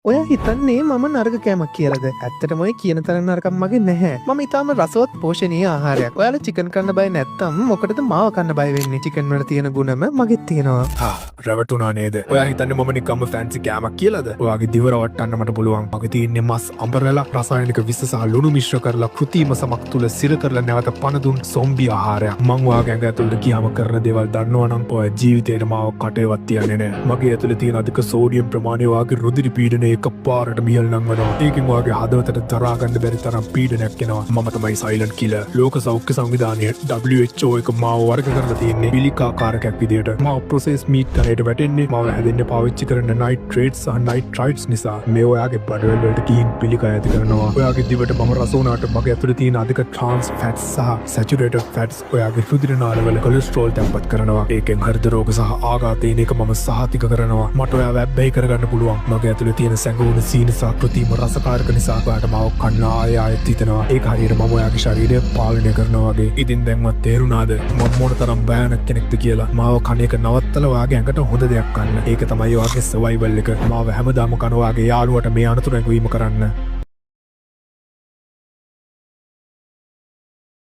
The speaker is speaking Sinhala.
ඔයා හිතන්නේ මම නරක කෑමක් කියලාද? ඇත්තටම ඔය කියන තරම් නරකක් මගේ නැහැ. මම ඊටාම රසවත් පෝෂණීය ආහාරයක්. ඔයාලා චිකන් කන්න බය නැත්තම් මොකටද මාව කන්න බය වෙන්නේ? චිකන් වල තියෙන ගුණම මගෙත් තියෙනවා. රැවටුණා නේද? ඔයා හිතන්නේ මම නිකම්ම ෆැන්සි කෑමක් කියලාද? ඔයාගේ දිව රවට්ටන්න මට පුළුවන්. මගේ තියෙන්නේ මස් අඹරලා රසායනික විස සහ ලුණු මිශ්‍ර කරලා කෘත්‍රිම සමක් තුල සිර කරලා නැවත පණ දුන් සොම්බි ආහාරයක්. මං ඔයාගේ ඇඟ ඇතුළට ගියාම කරන දේවල් දන්නවනම් ඔය ජීවිතේට මාව කටේවත් තියන්නේ නැහැ. මගේ ඇතුළේ තියෙන අධික සෝඩියම් ප්‍රමාණය ඔයාගේ රුධිර පීඩනය එකපාරට මියල් නංවනවා. ඒකෙන් ඔයාගේ හදවතට දරා ගන්න බැරි තරම් පීඩනයක් එනවා. මම තමයි සයිලන්ට් කිලර්. ලෝක සෞඛ්‍ය සංවිධානය WHO එක මාව වර්ග කරලා තියෙන්නේ පිළිකාකාරකයක් විදියට. මාව ප්‍රොසෙස් මීට් තරයට වැටෙන්නේ මාව හැදෙන්න පාවිච්චි කරන නයිට්‍රේට්ස් සහ නයිට්‍රයිට්ස් නිසා. මේ ඔයාගේ බඩවැල් වලට කිහින් පිළිකා ඇති කරනවා. ඔයාගේ දිවට මම රස වුණාට මගේ ඇතුළේ තියෙන අධික ට්‍රාන්ස් ෆැට්ස් සහ සැචුරේටඩ් ෆැට්ස් ඔයාගේ රුධිර නාලවල කොලෙස්ටරෝල් තැම්පත් කරනවා. ඒකෙන් හෘද රෝග සහ ආඝාතයන එක මම සහතික කරනවා. මට ඔයාව වැබ්බැහි කරගන්න පුළුවන්. මගේ ඇතුළේ තියෙන සැඟවුණු සීන සහ කෘත්‍රිම රසකාරක නිසා ඔයාට මාව කන්න ආයෙත් හිතෙනවා. ඒක හරියට මම ඔයාගේ ශරීරය පාලනය කරනවා වගේ. ඉතින් දැන්වත් තේරුණාද මම මොන තරම් භයානක කෙනෙක්ද කියලා? මාව කණ එක නවත්තලා ඔයාගේ ඇඟට හොඳ දෙයක් ගන්න. ඒක තමයි ඔයාගේ සර්වයිවල් එක. මාව හැමදාම කන ඔයාගේ යාළුවට මේ අනතුරු ඇඟවීම කරන්න.